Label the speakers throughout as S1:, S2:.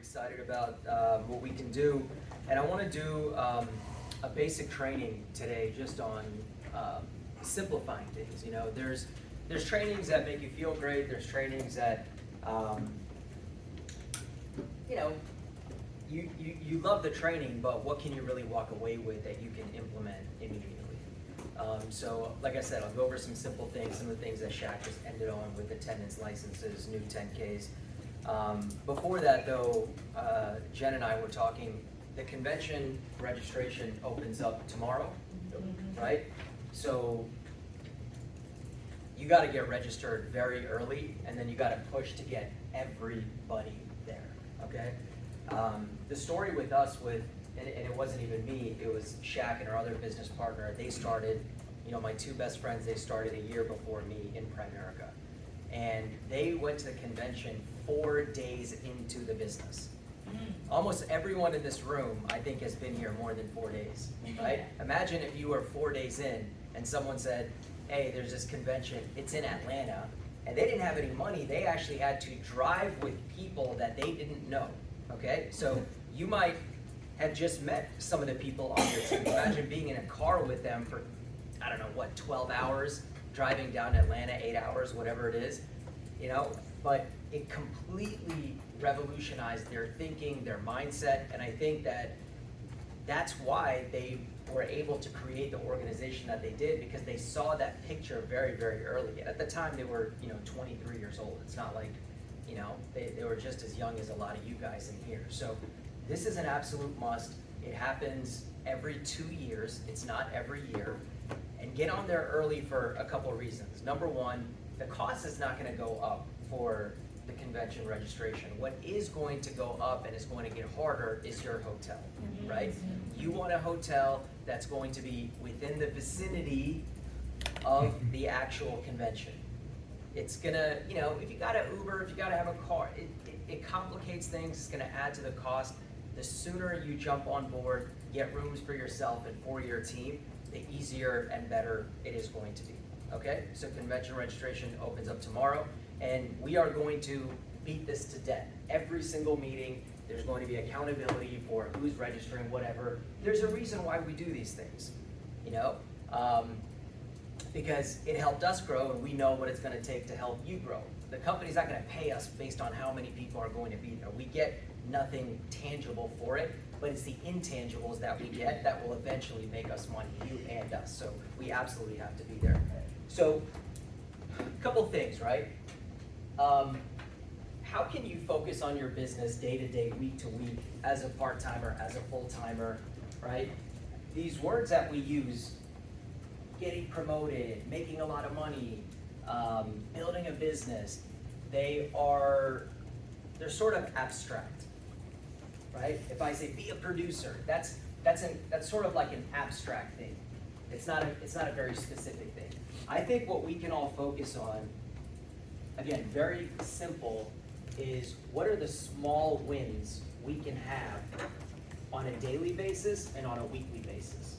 S1: excited about what we can do. And I want to do a basic training today just on simplifying things. You know, there's trainings that make you feel great. There's trainings that, you know, you love the training, but what can you really walk away with that you can implement immediately? So like I said, I'll go over some simple things, some of the things that Shaq just ended on with attendance licenses, new 10Ks. Before that though, Jen and I were talking, the convention registration opens up tomorrow, right? So you gotta get registered very early, and then you gotta push to get everybody there, okay? The story with us and it wasn't even me, it was Shaq and our other business partner. They started, you know, my two best friends, they started a year before me in Primerica. And they went to the convention 4 days into the business. Almost everyone in this room, I think, has been here more than 4 days, right? Imagine if you were 4 days in and someone said, hey, there's this convention, it's in Atlanta, and they didn't have any money. They actually had to drive with people that they didn't know, okay? So you might have just met some of the people on your team. Imagine being in a car with them for, I don't know, what, 12 hours, driving down to Atlanta, 8 hours, whatever it is, you know? But it completely revolutionized their thinking, their mindset, and I think that's why they were able to create the organization that they did, because they saw that picture very, very early. And at the time, they were, you know, 23 years old. It's not like, you know, they were just as young as a lot of you guys in here. So this is an absolute must. It happens every 2 years. It's not every year. And get on there early for a couple of reasons. Number one, the cost is not going to go up for the convention registration. What is going to go up and is going to get harder is your hotel, right? You want a hotel that's going to be within the vicinity of the actual convention. It's gonna, you know, if you got an Uber, if you gotta have a car, it complicates things. It's gonna add to the cost. The sooner you jump on board, get rooms for yourself and for your team, the easier and better it is going to be, okay? So convention registration opens up tomorrow, and we are going to beat this to death. Every single meeting, there's going to be accountability for who's registering, whatever. There's a reason why we do these things, you know? Because it helped us grow, and we know what it's gonna take to help you grow. The company's not gonna pay us based on how many people are going to be there. We get nothing tangible for it, but it's the intangibles that we get that will eventually make us money, you and us. So we absolutely have to be there. So, a couple things, right? How can you focus on your business day to day, week to week, as a part-timer, as a full-timer, right? These words that we use, getting promoted, making a lot of money, building a business, they're sort of abstract, right? If I say be a producer, that's sort of like an abstract thing. It's not a very specific thing. I think what we can all focus on, again, very simple, is what are the small wins we can have on a daily basis and on a weekly basis.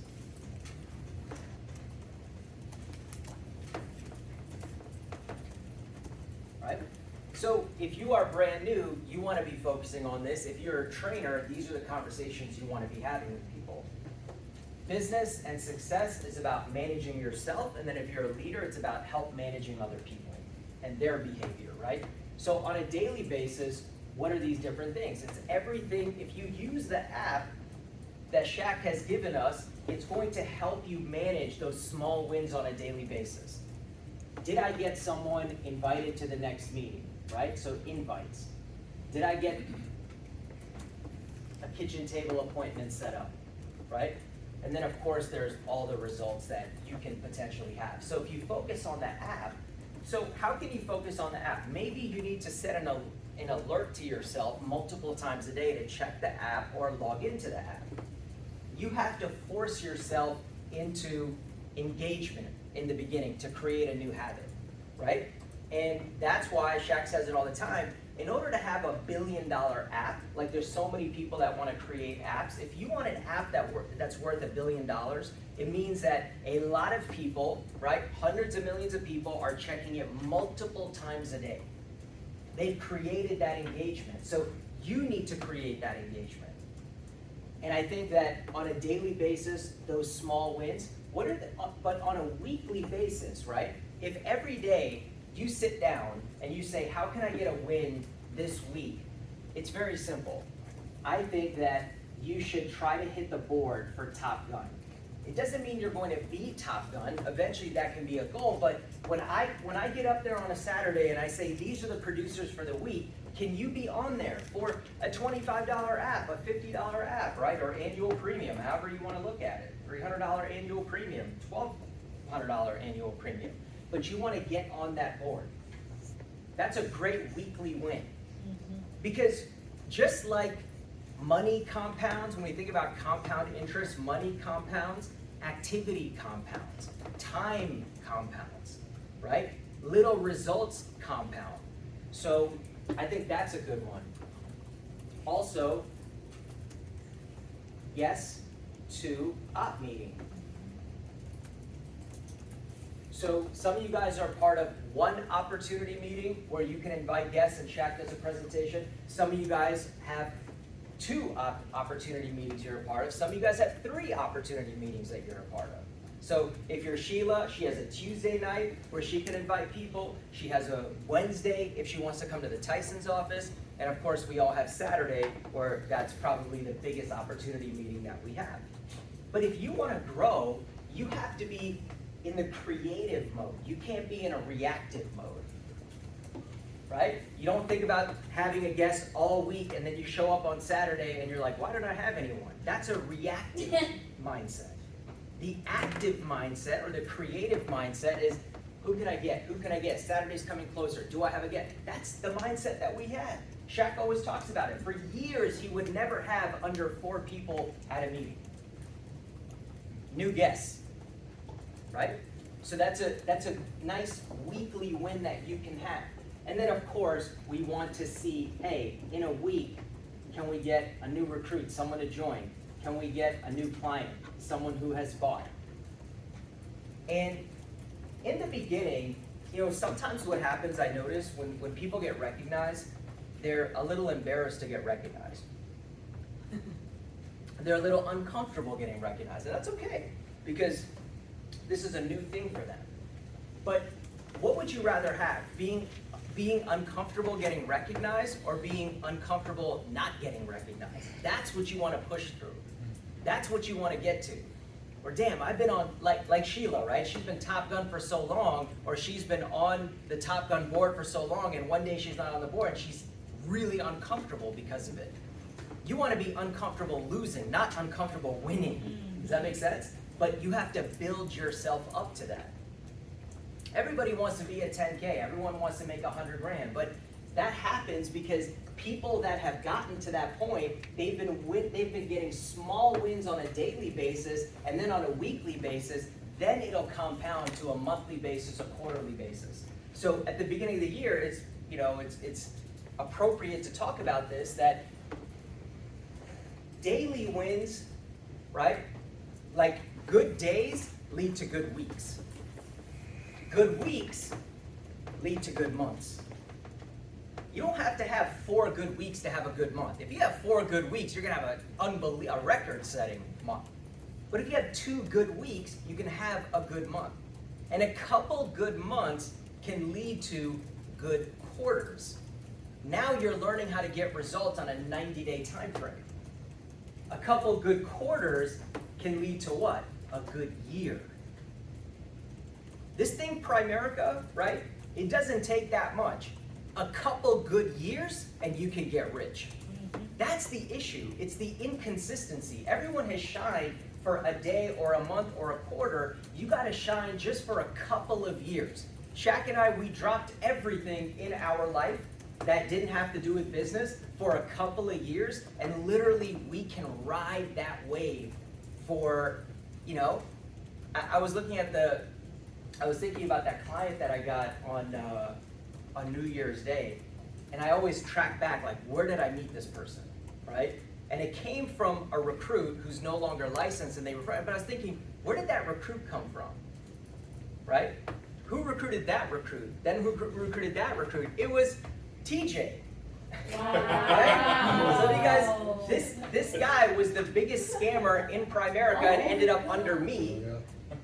S1: Right? So if you are brand new, you want to be focusing on this. If you're a trainer, these are the conversations you want to be having with people. Business and success is about managing yourself, and then if you're a leader, it's about help managing other people and their behavior, right? So on a daily basis, what are these different things? It's everything. If you use the app that Shaq has given us, it's going to help you manage those small wins on a daily basis. Did I get someone invited to the next meeting, right? So invites. Did I get a kitchen table appointment set up, right? And then of course there's all the results that you can potentially have. So if you focus on the app, so how can you focus on the app? Maybe you need to set an alert to yourself multiple times a day to check the app or log into the app. You have to force yourself into engagement in the beginning to create a new habit, right? And that's why Shaq says it all the time. In order to have $1 billion app, like there's so many people that want to create apps, if you want an app that's worth $1 billion, it means that a lot of people, right, hundreds of millions of people are checking it multiple times a day. They've created that engagement. So You need to create that engagement. And I think that on a daily basis, those small wins, but on a weekly basis, right? If every day you sit down and you say, how can I get a win this week? It's very simple. I think that you should try to hit the board for Top Gun. It doesn't mean you're going to be Top Gun. Eventually that can be a goal, but when I get up there on a Saturday and I say, these are the producers for the week, can you be on there for a $25 app, a $50 app, right? Or annual premium, however you want to look at it. $300 annual premium, $1,200 annual premium. But you want to get on that board. That's a great weekly win. Because just like money compounds, when we think about compound interest, money compounds, activity compounds, time compounds, right? Little results compound. So I think that's a good one. Also, yes to op meeting. So some of you guys are part of one opportunity meeting where you can invite guests and Shaq does a presentation. Some of you guys have 2 opportunity meetings you're a part of. Some of you guys have 3 opportunity meetings that you're a part of. So if you're Sheila, she has a Tuesday night where she can invite people. She has a Wednesday if she wants to come to the Tyson's office. And of course, we all have Saturday where that's probably the biggest opportunity meeting that we have. But if you want to grow, you have to be in the creative mode. You can't be in a reactive mode, right? You don't think about having a guest all week and then you show up on Saturday and you're like, why don't I have anyone? That's a reactive mindset. The active mindset or the creative mindset is, who can I get? Who can I get? Saturday's coming closer. Do I have a guest? That's the mindset that we had. Shaq always talks about it. For years, he would never have under 4 people at a meeting. New guests, right? So that's a nice weekly win that you can have. And then of course, we want to see, hey, in a week, can we get a new recruit, someone to join? Can we get a new client, someone who has bought? And in the beginning, sometimes what happens, I notice, when people get recognized, they're a little embarrassed to get recognized. They're a little uncomfortable getting recognized, and that's okay, because this is a new thing for them. But what would you rather have? Being uncomfortable getting recognized or being uncomfortable not getting recognized? That's what you want to push through. That's what you want to get to. Or damn, I've been on, like Sheila, right? She's been Top Gun for so long, or she's been on the Top Gun board for so long, and one day she's not on the board and she's really uncomfortable because of it. You want to be uncomfortable losing, not uncomfortable winning. Does that make sense? But you have to build yourself up to that. Everybody wants to be at 10K. Everyone wants to make 100 grand. But that happens because people that have gotten to that point, they've been getting small wins on a daily basis, and then on a weekly basis, then it'll compound to a monthly basis, a quarterly basis. So at the beginning of the year, it's appropriate to talk about this, that daily wins, right? Like good days lead to good weeks. Good weeks lead to good months. You don't have to have 4 good weeks to have a good month. If you have 4 good weeks, you're gonna have a record-setting month. But if you have 2 good weeks, you can have a good month. And a couple good months can lead to good quarters. Now you're learning how to get results on a 90-day time frame. A couple good quarters can lead to what? A good year. This thing, Primerica, right? It doesn't take that much. A couple good years and you can get rich. That's the issue. It's the inconsistency. Everyone has shined for a day or a month or a quarter. You got to shine just for a couple of years. Shaq and I, we dropped everything in our life that didn't have to do with business for a couple of years, and literally we can ride that wave for, I was thinking about that client that I got on New Year's Day, and I always track back, like, where did I meet this person, right? And it came from a recruit who's no longer licensed, and but I was thinking, where did that recruit come from, right? Who recruited that recruit? Then who recruited that recruit? It was TJ. Right? So you guys, this guy was the biggest scammer in Primerica and ended up under me,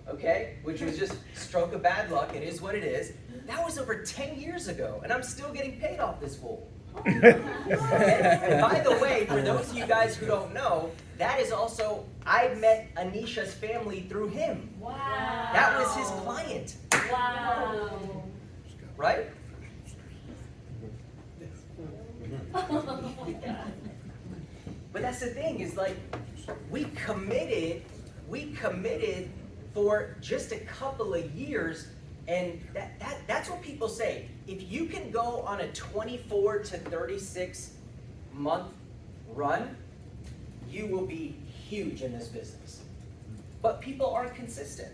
S1: okay? Which was just stroke of bad luck. It is what it is. That was over 10 years ago, and I'm still getting paid off this fool. And by the way, for those of you guys who don't know, that is also, I met Anisha's family through him.
S2: Wow.
S1: That was his client.
S2: Wow.
S1: Right? But that's the thing, is like, we committed for just a couple of years, and that's what people say. If you can go on a 24 to 36 month run, you will be huge in this business. But people aren't consistent.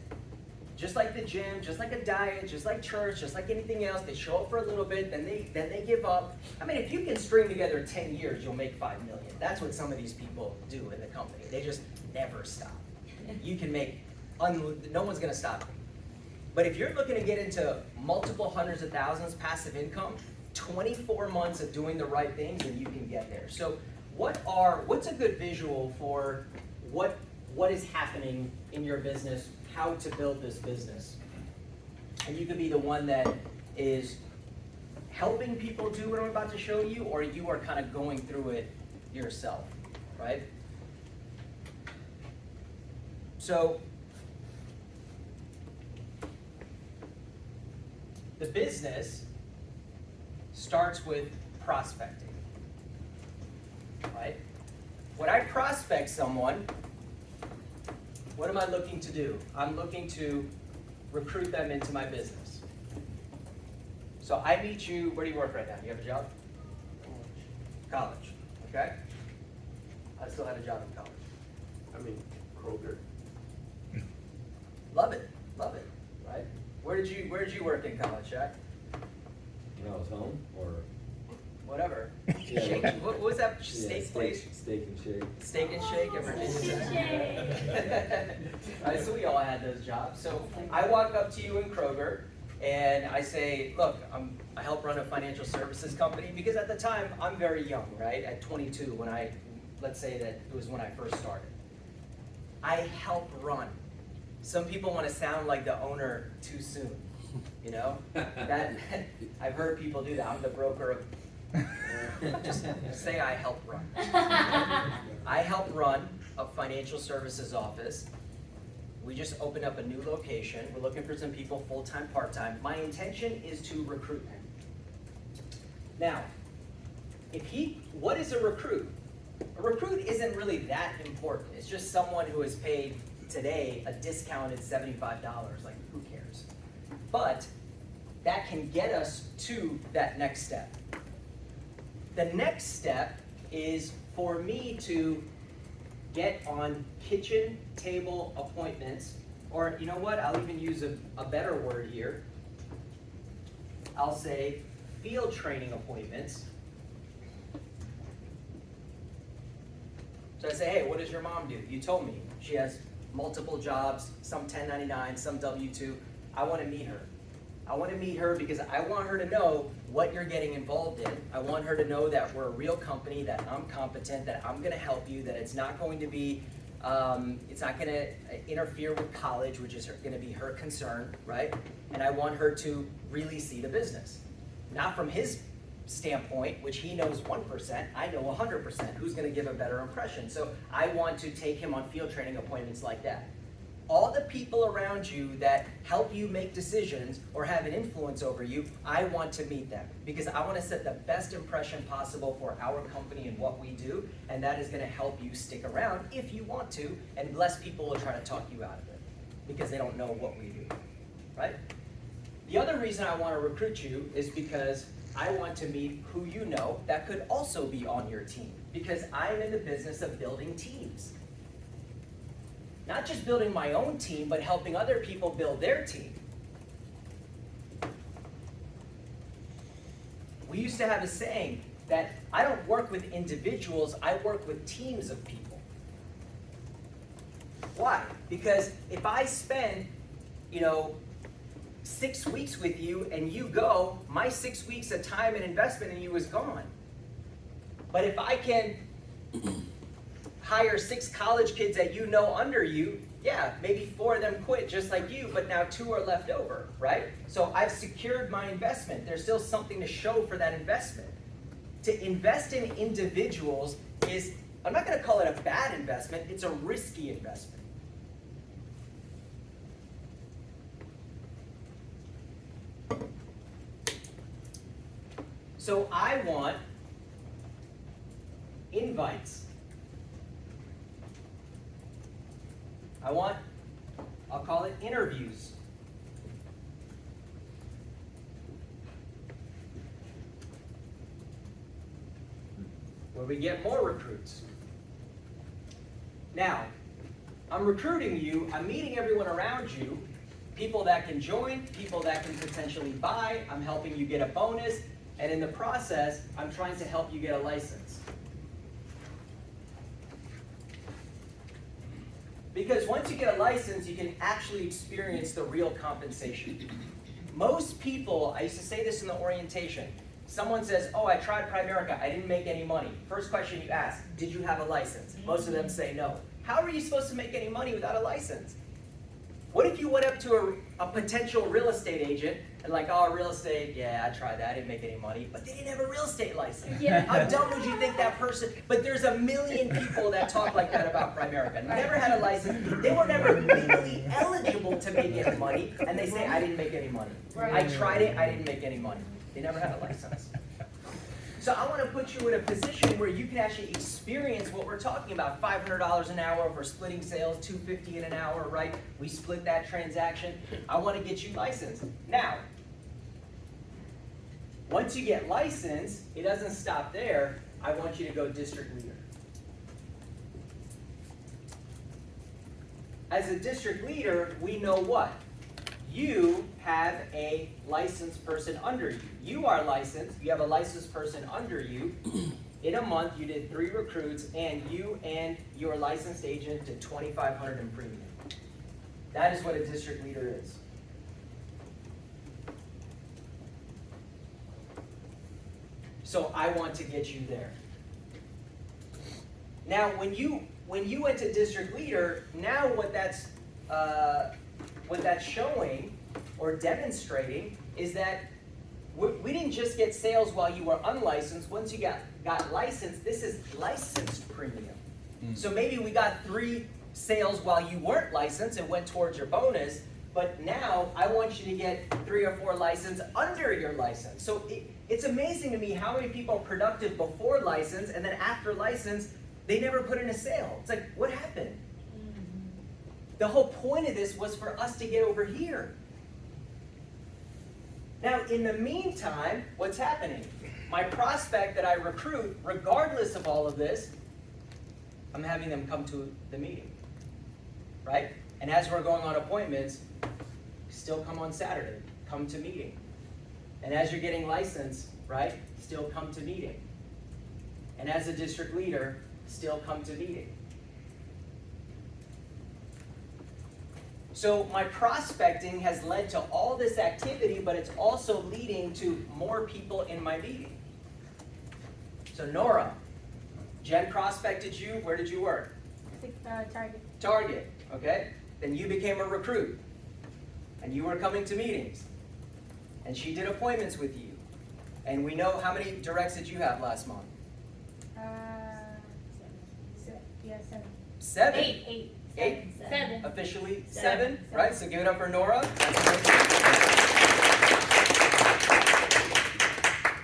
S1: Just like the gym, just like a diet, just like church, just like anything else, they show up for a little bit, then they give up. I mean, if you can string together 10 years, you'll make 5 million. That's what some of these people do in the company. They just never stop. You can make, no one's gonna stop you. But if you're looking to get into multiple hundreds of thousands passive income, 24 months of doing the right things and you can get there. So what's a good visual for what is happening in your business, how to build this business? And you could be the one that is helping people do what I'm about to show you, or you are kind of going through it yourself, right? So the business starts with prospecting, right? When I prospect someone, what am I looking to do? I'm looking to recruit them into my business. So I meet you, where do you work right now? You have a job? College, okay? I still had a job in college.
S3: I mean, Kroger.
S1: Love it, right? Where did you work in college, Shaq?
S3: When I was home, or?
S1: Whatever.
S3: Yeah.
S1: Shake, what was that
S3: Yeah,
S1: steak place?
S3: Steak and Shake.
S1: Steak and Shake at Virginia. Right, so we all had those jobs. So I walk up to you in Kroger and I say, look, I help run a financial services company, because at the time I'm very young, right? At 22, let's say that it was when I first started. I help run. Some people want to sound like the owner too soon, you know? That I've heard people do that. I'm the broker of. Just say I help run. I help run a financial services office. We just opened up a new location. We're looking for some people full-time, part-time. My intention is to recruit him. Now, what is a recruit? A recruit isn't really that important. It's just someone who is paid today a discounted $75. Like, who cares? But that can get us to that next step. The next step is for me to get on kitchen table appointments, or you know what, I'll even use a better word here. I'll say field training appointments. So I say, hey, what does your mom do? You told me she has multiple jobs, some 1099, some W-2. I want to meet her. I want to meet her because I want her to know what you're getting involved in. I want her to know that we're a real company, that I'm competent, that I'm going to help you, that it's not going to be, it's not going to interfere with college, which is going to be her concern, right? And I want her to really see the business. Not from his standpoint, which he knows 1%, I know 100%, who's going to give a better impression. So I want to take him on field training appointments like that. All the people around you that help you make decisions or have an influence over you, I want to meet them, because I want to set the best impression possible for our company and what we do, and that is going to help you stick around if you want to, and less people will try to talk you out of it because they don't know what we do, right? The other reason I want to recruit you is because I want to meet who you know that could also be on your team, because I'm in the business of building teams. Not just building my own team, but helping other people build their team. We used to have a saying that I don't work with individuals, I work with teams of people. Why? Because if I spend, 6 weeks with you and you go, my 6 weeks of time and investment in you is gone. But if I can hire 6 college kids that you know under you, yeah, maybe 4 of them quit just like you, but now 2 are left over, right? So I've secured my investment. There's still something to show for that investment. To invest in individuals is, I'm not going to call it a bad investment, it's a risky investment. So I want invites. I'll call it interviews. Where we get more recruits. Now, I'm recruiting you, I'm meeting everyone around you, people that can join, people that can potentially buy, I'm helping you get a bonus, and in the process, I'm trying to help you get a license. Because once you get a license, you can actually experience the real compensation. Most people, I used to say this in the orientation, someone says, oh, I tried Primerica, I didn't make any money. First question you ask, did you have a license? Most of them say no. How are you supposed to make any money without a license? What if you went up to a potential real estate agent and like, oh, real estate, yeah, I tried that, I didn't make any money, but they didn't have a real estate license.
S2: Yeah.
S1: How dumb would you think that person, but there's a million people that talk like that about Primerica. Never had a license, they were never legally eligible to make any money, and they say, I didn't make any money.
S2: Right.
S1: I tried it, I didn't make any money. They never had a license. So I want to put you in a position where you can actually experience what we're talking about. $500 an hour for splitting sales, $250 an hour, right? We split that transaction. I want to get you licensed. Now, once you get licensed, it doesn't stop there. I want you to go district leader. As a district leader, we know what? You have a licensed person under you. You are licensed, you have a licensed person under you. In a month, you did 3 recruits, and you and your licensed agent did $2,500 in premium. That is what a district leader is. So I want to get you there. Now, when you went to district leader, now what that's showing or demonstrating is that we didn't just get sales while you were unlicensed. Once you got licensed, this is licensed premium. So maybe we got 3 sales while you weren't licensed and went towards your bonus, but now I want you to get 3 or 4 license under your license. So it's amazing to me how many people are productive before license, and then after license, they never put in a sale. It's like, what happened? The whole point of this was for us to get over here. Now, in the meantime, what's happening? My prospect that I recruit, regardless of all of this, I'm having them come to the meeting, right? And as we're going on appointments, still come on Saturday, come to meeting. And as you're getting licensed, right, still come to meeting. And as a district leader, still come to meeting. So my prospecting has led to all this activity, but it's also leading to more people in my meeting. So Nora, Jen prospected you, where did you work?
S2: Target.
S1: Target, okay? Then you became a recruit, and you were coming to meetings, and she did appointments with you. And we know, how many directs did you have last month?
S2: 7.
S1: 7.
S2: 8.
S1: 8.
S2: 7.
S1: Officially 7,
S2: Seven.
S1: right? So give it up for Nora.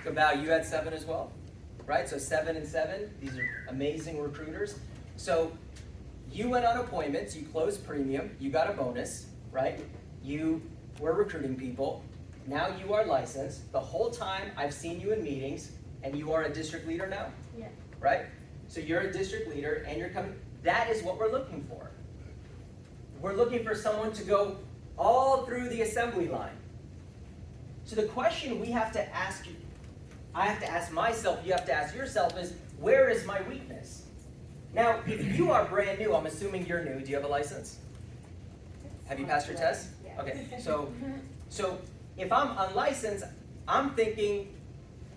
S1: So Val, you had 7 as well, right? So 7 and 7, these are amazing recruiters. So you went on appointments, you closed premium, you got a bonus, right? You were recruiting people. Now you are licensed. The whole time I've seen you in meetings, and you are a district leader now,
S2: Yeah.
S1: right? So you're a district leader, and you're coming. That is what we're looking for. We're looking for someone to go all through the assembly line. So the question we have to ask you, I have to ask myself, you have to ask yourself is, where is my weakness? Now, if you are brand new, I'm assuming you're new. Do you have a license? Have you passed your test?
S2: Yeah.
S1: Okay, so if I'm unlicensed, I'm thinking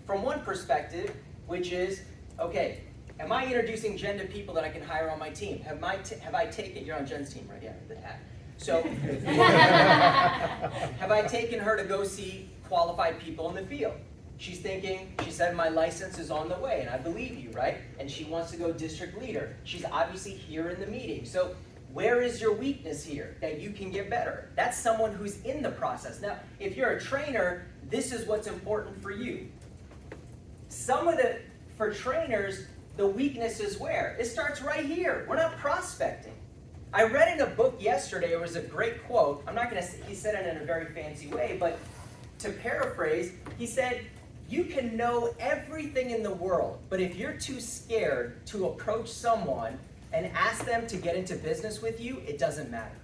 S1: from one perspective, which is, Okay, am I introducing Jen to people that I can hire on my team? Have I taken, you're on Jen's team, right? Yeah, the hat. So, have I taken her to go see qualified people in the field? She's thinking, she said my license is on the way, and I believe you, right? And she wants to go district leader. She's obviously here in the meeting. So where is your weakness here that you can get better? That's someone who's in the process. Now, if you're a trainer, this is what's important for you. For trainers, the weakness is where? It starts right here. We're not prospecting. I read in a book yesterday, it was a great quote. I'm not going to say, he said it in a very fancy way, but to paraphrase, he said, you can know everything in the world, but if you're too scared to approach someone and ask them to get into business with you, it doesn't matter.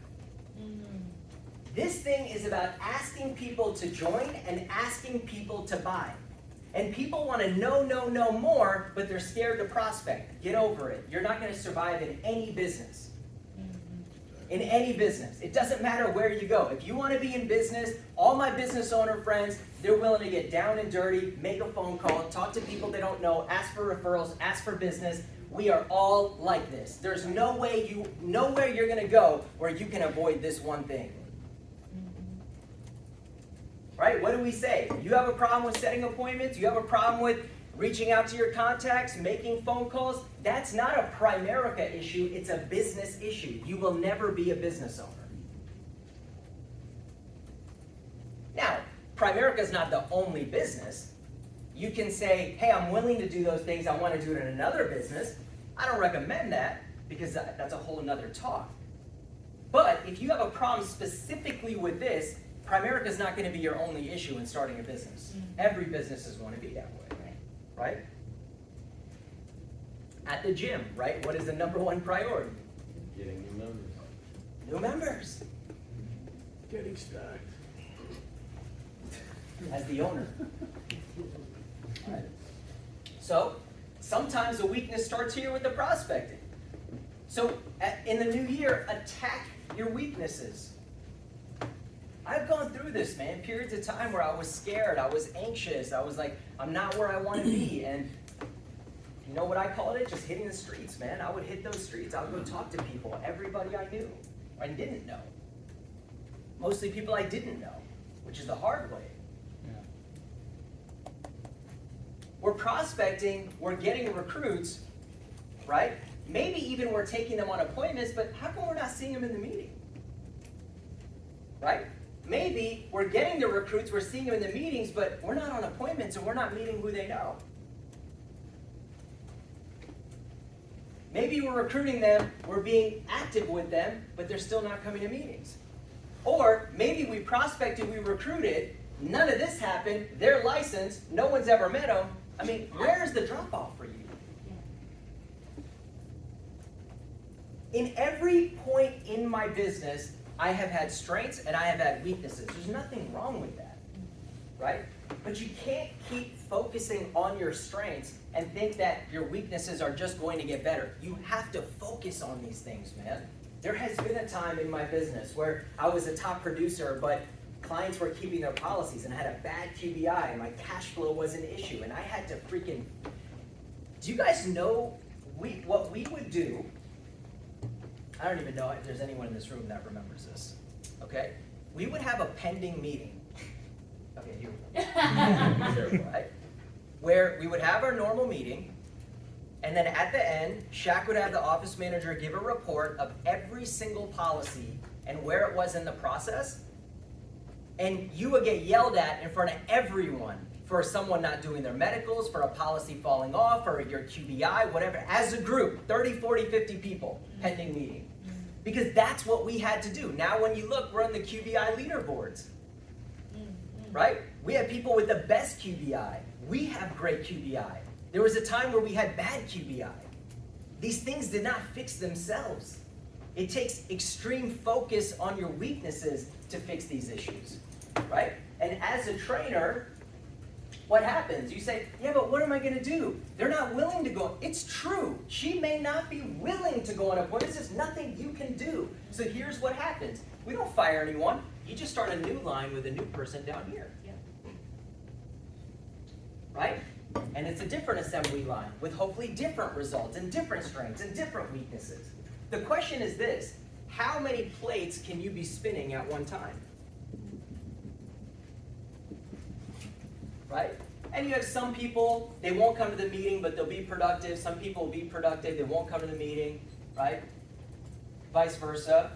S1: This thing is about asking people to join and asking people to buy. And people want to know more, but they're scared to prospect. Get over it. You're not going to survive in any business. In any business. It doesn't matter where you go. If you want to be in business, all my business owner friends, they're willing to get down and dirty, make a phone call, talk to people they don't know, ask for referrals, ask for business. We are all like this. There's nowhere you're going to go where you can avoid this one thing. Right? What do we say? You have a problem with setting appointments? You have a problem with reaching out to your contacts, making phone calls? That's not a Primerica issue, it's a business issue. You will never be a business owner. Now, Primerica is not the only business. You can say, hey, I'm willing to do those things, I want to do it in another business. I don't recommend that because that's a whole nother talk. But if you have a problem specifically with this, Primerica is not going to be your only issue in starting a business. Every business is going to be that way. Right? At the gym, right? What is the number one priority?
S3: Getting new members.
S1: New members.
S3: Getting stacked.
S1: As the owner. Right. So, sometimes the weakness starts here with the prospecting. So, in the new year, attack your weaknesses. I've gone through this, man. Periods of time where I was scared, I was anxious, I was like, I'm not where I want to be. And you know what I called it? Just hitting the streets, man. I would hit those streets. I would go talk to people, everybody I knew and didn't know. Mostly people I didn't know, which is the hard way. Yeah. We're prospecting, we're getting recruits, right? Maybe even we're taking them on appointments, but how come we're not seeing them in the meeting? Right? Maybe we're getting the recruits, we're seeing them in the meetings, but we're not on appointments and we're not meeting who they know. Maybe we're recruiting them, we're being active with them, but they're still not coming to meetings. Or maybe we prospected, we recruited, none of this happened, they're licensed, no one's ever met them. I mean, where is the drop-off for you? In every point in my business, I have had strengths and I have had weaknesses. There's nothing wrong with that, right? But you can't keep focusing on your strengths and think that your weaknesses are just going to get better. You have to focus on these things, man. There has been a time in my business where I was a top producer, but clients were keeping their policies and I had a bad QBI and my cash flow was an issue and I had to freaking... Do you guys know what we would do? I don't even know if there's anyone in this room that remembers this, okay? We would have a pending meeting. Okay, here we go. Right? Where we would have our normal meeting, and then at the end, Shaq would have the office manager give a report of every single policy and where it was in the process, and you would get yelled at in front of everyone for someone not doing their medicals, for a policy falling off, or your QBI, whatever. As a group, 30, 40, 50 people, pending meeting. Because that's what we had to do. Now when you look, we're on the QBI leaderboards. Right? We have people with the best QBI. We have great QBI. There was a time where we had bad QBI. These things did not fix themselves. It takes extreme focus on your weaknesses to fix these issues. Right? And as a trainer, what happens? You say, yeah, but what am I going to do? They're not willing to go. It's true. She may not be willing to go on appointments. There's nothing you can do. So here's what happens. We don't fire anyone. You just start a new line with a new person down here. Yeah. Right? And it's a different assembly line with hopefully different results and different strengths and different weaknesses. The question is this: how many plates can you be spinning at one time? Right? And you have some people, they won't come to the meeting, but they'll be productive. Some people will be productive, they won't come to the meeting, right? Vice versa.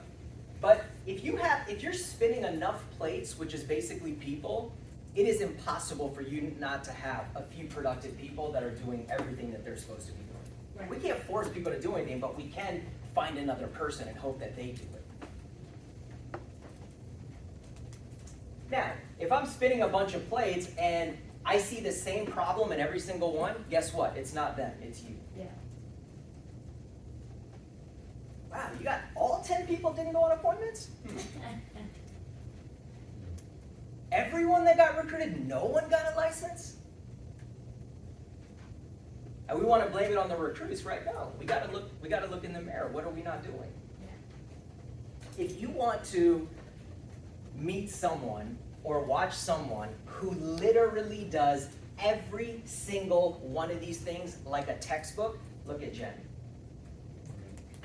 S1: But if you're spinning enough plates, which is basically people, it is impossible for you not to have a few productive people that are doing everything that they're supposed to be doing.
S2: Right.
S1: We can't force people to do anything, but we can find another person and hope that they do it. Now, if I'm spinning a bunch of plates and I see the same problem in every single one, guess what? It's not them, it's you.
S2: Yeah.
S1: Wow, you got all 10 people didn't go on appointments? Everyone that got recruited, no one got a license? And we want to blame it on the recruits, right? No, we got to look in the mirror. What are we not doing?
S2: Yeah.
S1: If you want to meet someone or watch someone who literally does every single one of these things like a textbook, look at Jen.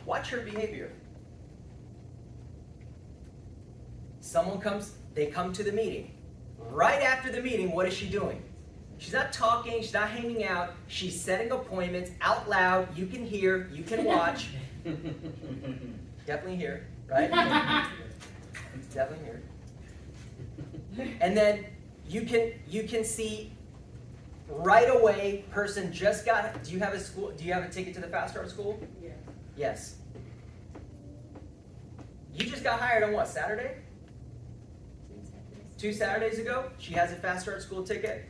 S1: Watch her behavior. Someone comes, they come to the meeting. Right after the meeting, what is she doing? She's not talking, she's not hanging out, she's setting appointments out loud. You can hear, you can watch. Definitely hear, right? Definitely hear. And then you can see right away, person just got, do you have a ticket to the Fast Start School?
S2: Yeah.
S1: Yes. You just got hired on what, Saturday? 2 Saturdays ago? She has a Fast Start School ticket.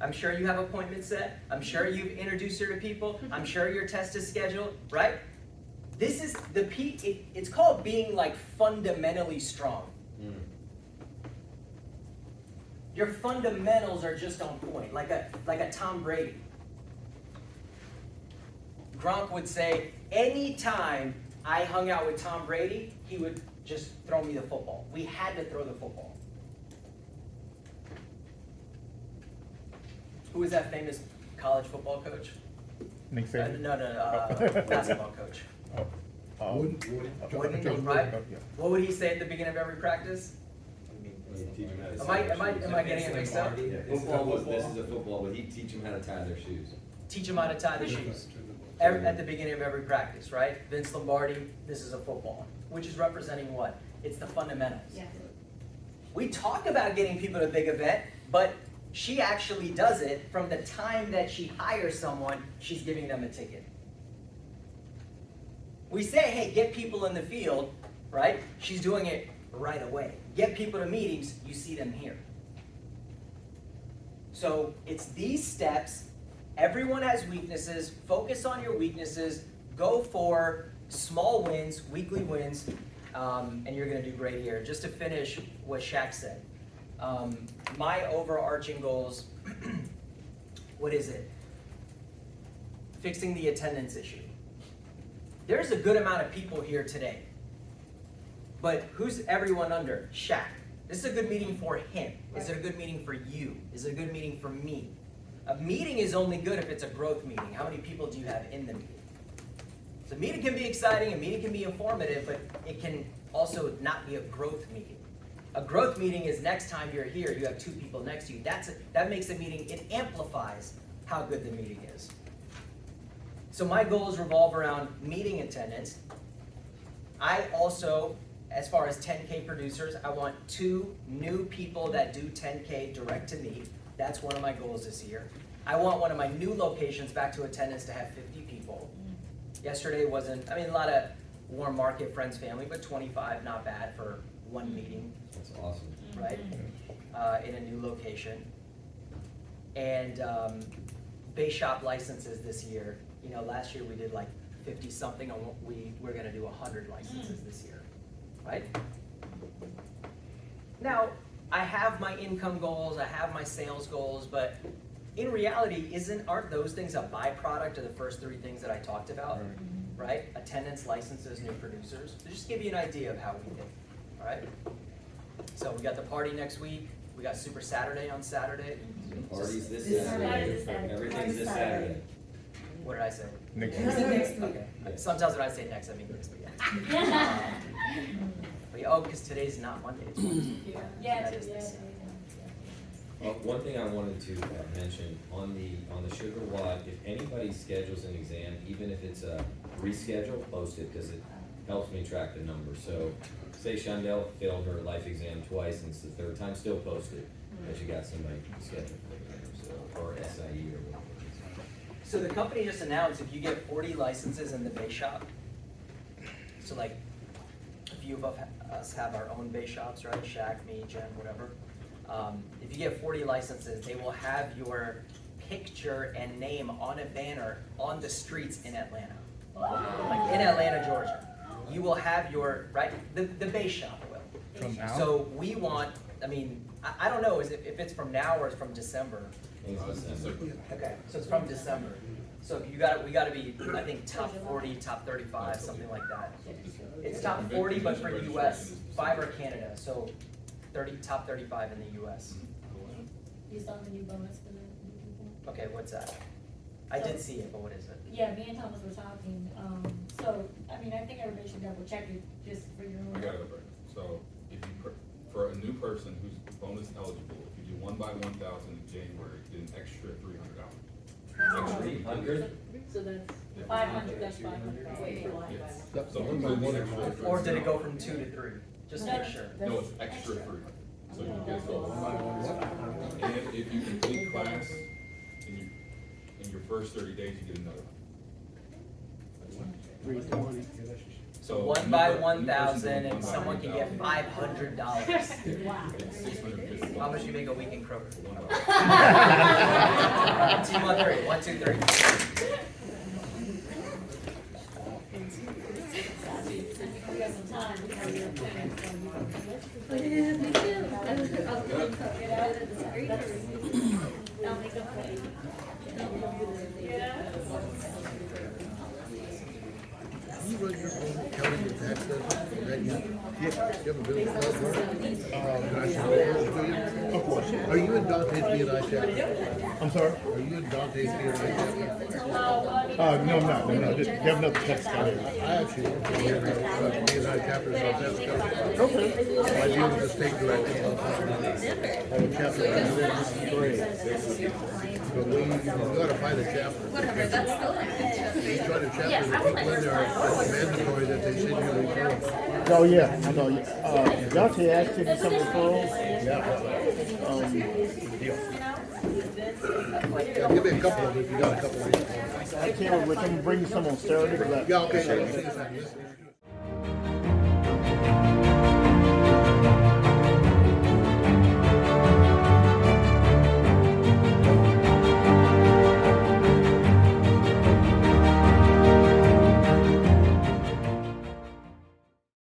S1: I'm sure you have appointments set. I'm sure you've introduced her to people. I'm sure your test is scheduled, right? This is the peak. It's called being like fundamentally strong. Your fundamentals are just on point, like a Tom Brady. Gronk would say, anytime I hung out with Tom Brady, he would just throw me the football. We had to throw the football. Who was that famous college football coach?
S4: Nick Saban?
S1: Basketball coach. Wooden, right? What would he say at the beginning of every practice? Am I getting it mixed up?
S3: Yeah, this is a football, but he'd teach them how to tie their shoes.
S1: Teach them how to tie the shoes. At the beginning of every practice, right? Vince Lombardi, this is a football. Which is representing what? It's the fundamentals.
S2: Yeah.
S1: We talk about getting people to a big event, but she actually does it from the time that she hires someone, she's giving them a ticket. We say, hey, get people in the field, right? She's doing it right away. Get people to meetings, you see them here. So it's these steps. Everyone has weaknesses. Focus on your weaknesses. Go for small wins, weekly wins, and you're going to do great here. Just to finish what Shaq said, my overarching goals, what is it? Fixing the attendance issue. There's a good amount of people here today. But who's everyone under? Shaq. This is a good meeting for him. Is it a good meeting for you? Is it a good meeting for me? A meeting is only good if it's a growth meeting. How many people do you have in the meeting? So a meeting can be exciting, a meeting can be informative, but it can also not be a growth meeting. A growth meeting is next time you're here, you have 2 people next to you. That makes a meeting, it amplifies how good the meeting is. So my goals revolve around meeting attendance. I also, as far as 10K producers, I want 2 new people that do 10K direct to me. That's one of my goals this year. I want one of my new locations back to attendance to have 50 people. Yesterday wasn't, a lot of warm market, friends, family, but 25, not bad for one meeting.
S3: That's awesome.
S1: Right? In a new location. And base shop licenses this year. Last year we did like 50 something, and we're gonna do 100 licenses this year, right? Now, I have my income goals, I have my sales goals, but in reality, aren't those things a byproduct of the first 3 things that I talked about, right? Attendance, licenses, new producers. To just give you an idea of how we think, all right? So we got the party next week. We got Super Saturday on Saturday.
S3: Parties this
S2: This
S3: Saturday.
S2: Saturday.
S3: Everything's this Saturday.
S1: What did I say?
S4: Next
S2: Next week.
S1: Okay. Sometimes when I say next, I mean this week. But yeah, oh, because today's not Monday, it's Wednesday. That is this.
S3: One thing I wanted to mention, on the Sugar Watt, if anybody schedules an exam, even if it's a reschedule, post it, because it helps me track the numbers. So, say Shondell failed her life exam twice, and it's the third time, still post it, that you got somebody scheduled for the exam, so, or SIE or whatever.
S1: So the company just announced if you get 40 licenses in the base shop, so like a few of us have our own base shops, right? Shaq, me, Jen, whatever. If you get 40 licenses, they will have your picture and name on a banner on the streets in Atlanta. Like in Atlanta, Georgia. You will have your, right, the base shop will.
S4: From now?
S1: So we want, I mean, I don't know if it's from now or it's from December. Okay, so it's from December. So we gotta be, I think, top 40, top 35, something like that. It's top 40, but for US, 5 are Canada, so top 35 in the US.
S5: You saw the new bonus for the new people?
S1: Okay, what's that? I did see it, but what is it?
S5: Yeah, me and Thomas were talking, so, I mean, I think everybody should double check it, just for your own.
S6: I got it, right. So if you, for a new person who's bonus eligible, if you do 1 by 1,000 in January, you get an extra $300.
S3: 300?
S7: So that's.
S5: 500.
S7: That's 500.
S6: Yes.
S4: That's
S6: So
S4: the
S6: who
S4: one by
S6: did the
S4: one.
S6: extra
S1: Or did it
S6: 300?
S1: go from 2 to 3? Just to make sure.
S6: No, it's extra 300. So you get so 1 by 1. And if you complete class in your first 30 days, you get another. So
S1: 1 by 1,000 and someone can get $500.
S5: Wow.
S6: It's $650.
S1: How much you make a week in Kroger?
S6: 1 by
S1: 2, 1, 3. 1, 2, 3.
S5: We got some time, we have your plan, so
S7: Oh, yeah, me too. I was great.
S5: I'll make up for you. Yeah.
S4: You run your own county and tax business, right? You have a business card? Can I show it to you? Of course. Are you in Dante's B&I chapter? I'm sorry? Are you in Dante's B&I chapter?
S8: No, I'm not. No, just have another text guy.
S4: I actually work for B&I chapter in South Africa. Okay. I deal with the state director. I'm a chapter president. Great. But we gotta find a chapter.
S7: Whatever, that's still active.
S4: You try to chapter the people in there, it's mandatory that they send you referrals.
S8: Oh, yeah, I know. Dante asked if some referrals.
S4: Give me a couple of them if you got a couple of these.
S8: I can't, which I'm bringing some on Saturday.
S4: Yeah, okay.